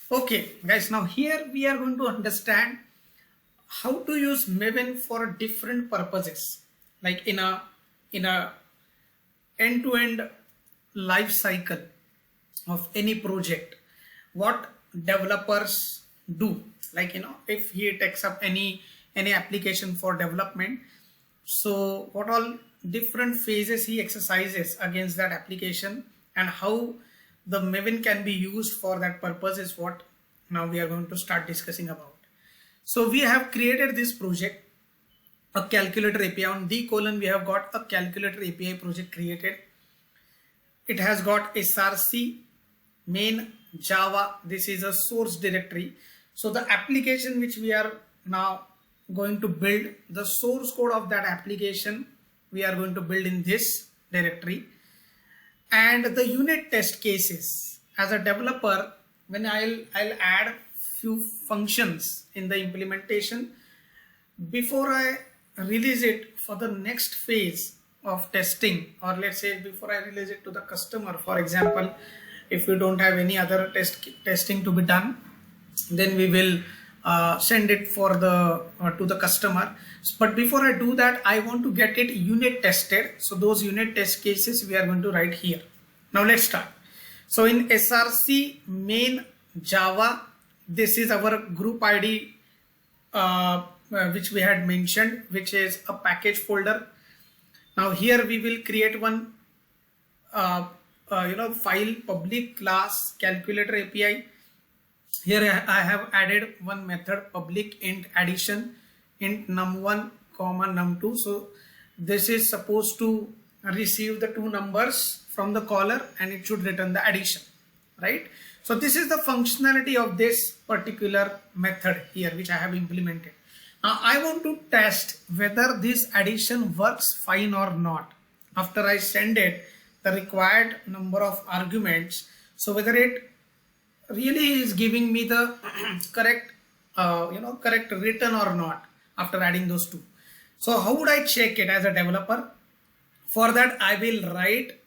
Okay, guys, now here we are going to understand how to use Maven for different purposes, like in a end-to-end life cycle of any project. What developers do, like if he takes up any application for development, so what all different phases he exercises against that application and how the Maven can be used for that purpose is what now we are going to start discussing about. So we have created this project, a calculator API. On the colon we have got a calculator API project created. It has got src main Java. This is a source directory. So the application which we are now going to build, the source code of that application we are going to build in this directory. And the unit test cases, as a developer, when I'll add few functions in the implementation before I release it for the next phase of testing, or let's say before I release it to the customer. For example, if we don't have any other testing to be done, then we will send it for the to the customer. But before I do that, I want to get it unit tested. So those unit test cases we are going to write here. Now let's start. So in src main Java, this is our group ID which we had mentioned, which is a package folder. Now here we will create one file public class calculator API. Here I have added one method public int addition, int num1 comma num2. So this is supposed to receive the two numbers from the caller and it should return the addition, right? So this is the functionality of this particular method here which I have implemented. Now I want to test whether this addition works fine or not after I send it the required number of arguments. So whether it really is giving me the correct correct return or not after adding those two. So how would I check it as a developer? For that I will write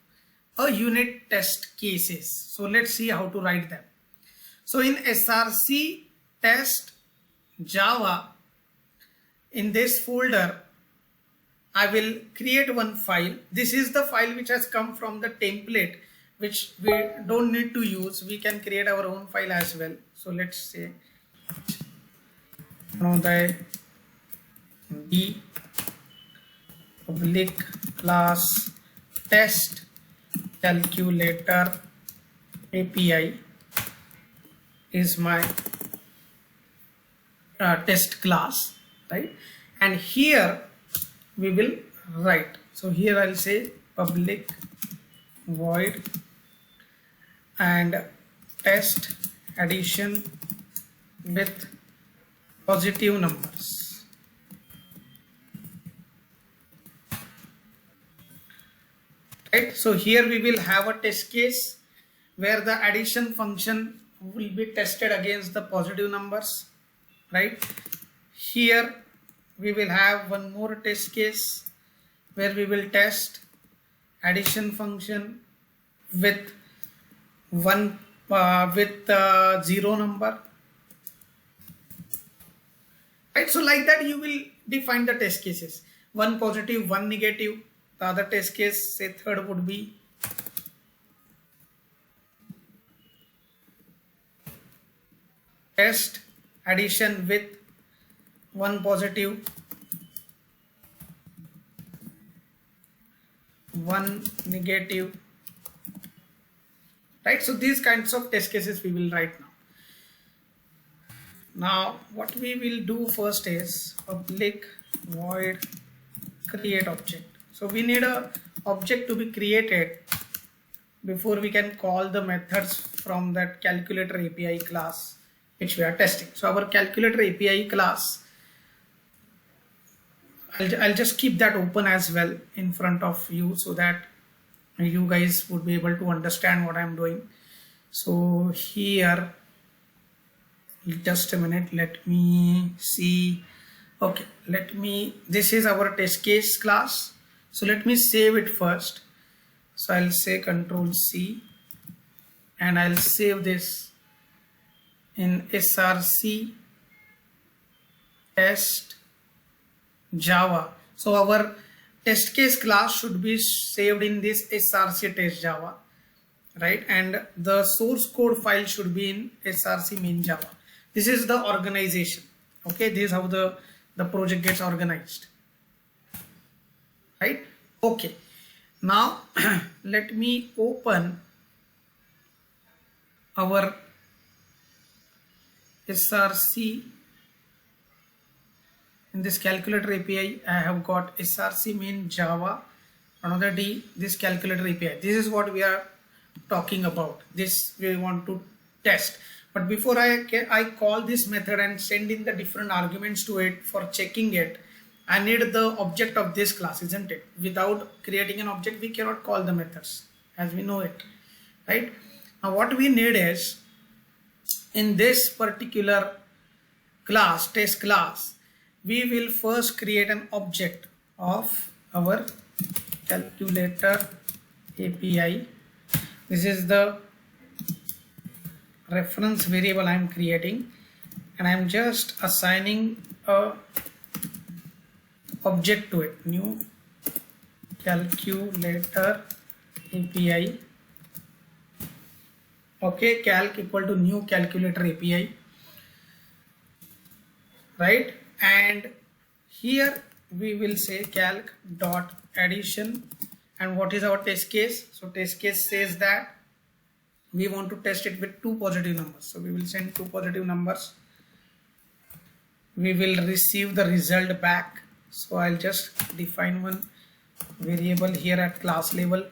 a unit test cases. So let's see how to write them. So in src test Java, in this folder I will create one file. This is the file which has come from the template, which we don't need to use. We can create our own file as well. So let's say the public class test calculator API is my test class, right? And here we will write. So here I'll say public void and test addition with positive numbers. Right, so here we will have a test case where the addition function will be tested against the positive numbers, right? Here we will have one more test case where we will test addition function with zero number, right? So like that you will define the test cases, one positive, one negative. The other test case, say third, would be test addition with one positive, one negative, right? So these kinds of test cases we will write now. Now what we will do first is public void create object. So we need a object to be created before we can call the methods from that calculator API class which we are testing. So our calculator API class, I'll just keep that open as well in front of you so that you guys would be able to understand what I'm doing. So here, just a minute, let me see. Okay, this is our test case class. So let me save it first. So I'll say Control C and I'll save this in src test Java. So our test case class should be saved in this src test Java, right? And the source code file should be in src main Java. This is the organization. Okay, this is how the project gets organized, right? Okay, now let me open our src. In this calculator API, I have got src main Java, another D, this calculator API. This is what we are talking about. This we want to test. But before I call this method and send in the different arguments to it for checking it, I need the object of this class, isn't it? Without creating an object, we cannot call the methods as we know it, right? Now what we need is, in this particular class, test class, we will first create an object of our calculator API. This is the reference variable I am creating, and I am just assigning a object to it, new calculator API. Okay, calc equal to new calculator API, right? And here we will say calc dot addition. And what is our test case? So test case says that we want to test it with two positive numbers. So we will send two positive numbers. We will receive the result back. So I'll just define one variable here at class level,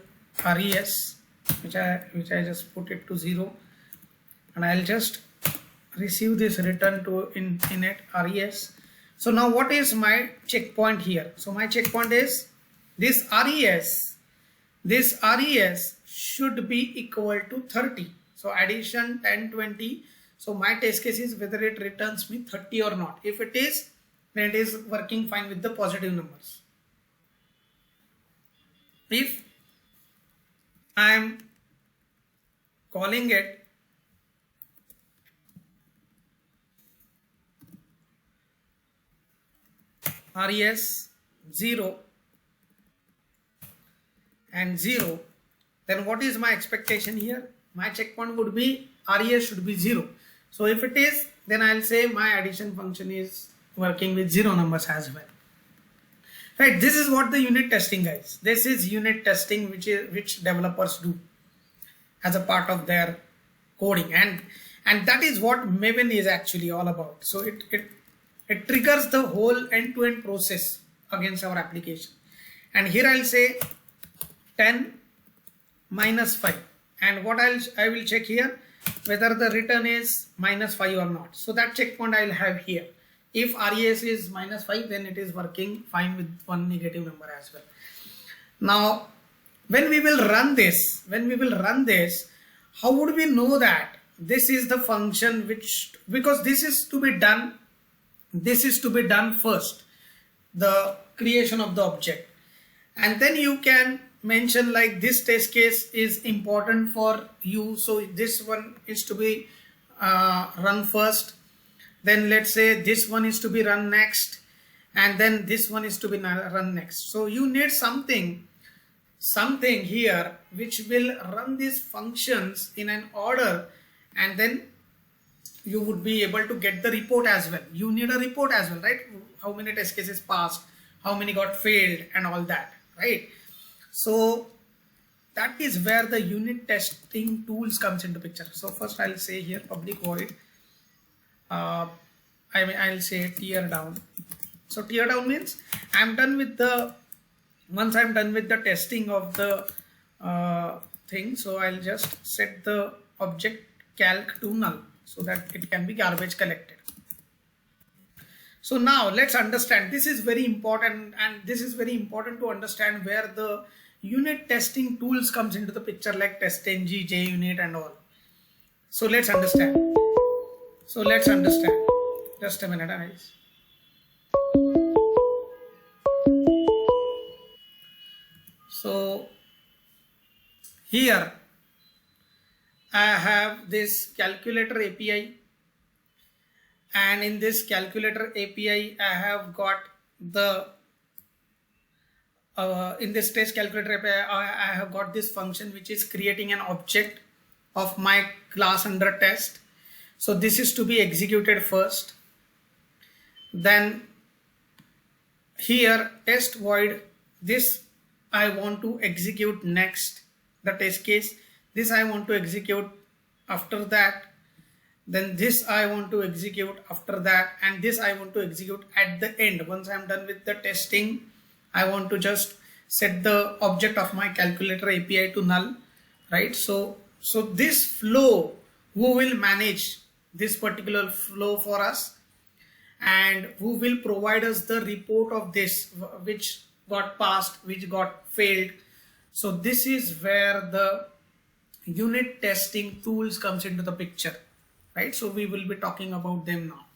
res, which I just put it to 0, and I'll just receive this return to in it res. So now what is my checkpoint here? So my checkpoint is this res should be equal to 30. So addition 10, 20. So my test case is whether it returns me 30 or not. If it is, then it is working fine with the positive numbers. If I am calling it res 0 and 0, then what is my expectation here? My checkpoint would be res should be 0. So if it is, then I'll say my addition function is working with 0 numbers as well. Right, this is what the unit testing, guys. This is unit testing which developers do as a part of their coding, and that is what Maven is actually all about. So it triggers the whole end-to-end process against our application. And here I'll say 10 minus 5, and what I will check here whether the return is minus 5 or not. So that checkpoint I'll have here. If res is minus 5, then it is working fine with one negative number as well. Now when we will run this, how would we know that this is the function which, because this is to be done first, the creation of the object, and then you can mention like this test case is important for you, so this one is to be run first, then let's say this one is to be run next, and then this one is to be run next. So you need something here which will run these functions in an order, and then you would be able to get the report as well. You need a report as well, right? How many test cases passed, how many got failed, and all that, right? So that is where the unit testing tools comes into picture. So first I'll say here public void, I'll say tear down. So tear down means once I'm done with the testing of the thing, so I'll just set the object calc to null so that it can be garbage collected. So now let's understand, this is very important, and this is very important to understand where the unit testing tools comes into the picture, like TestNG, JUnit and all. So let's understand. Just a minute, guys. So here I have this calculator API, and in this calculator API I have got the in this test calculator API I have got this function which is creating an object of my class under test. So this is to be executed first. Then here test void, this I want to execute next, the test case. This I want to execute after that. Then this I want to execute after that, and this I want to execute at the end. Once I am done with the testing, I want to just set the object of my calculator API to null, right? So this flow, who will manage this particular flow for us, and who will provide us the report of this, which got passed, which got failed. So this is where the unit testing tools comes into the picture, right? So we will be talking about them now.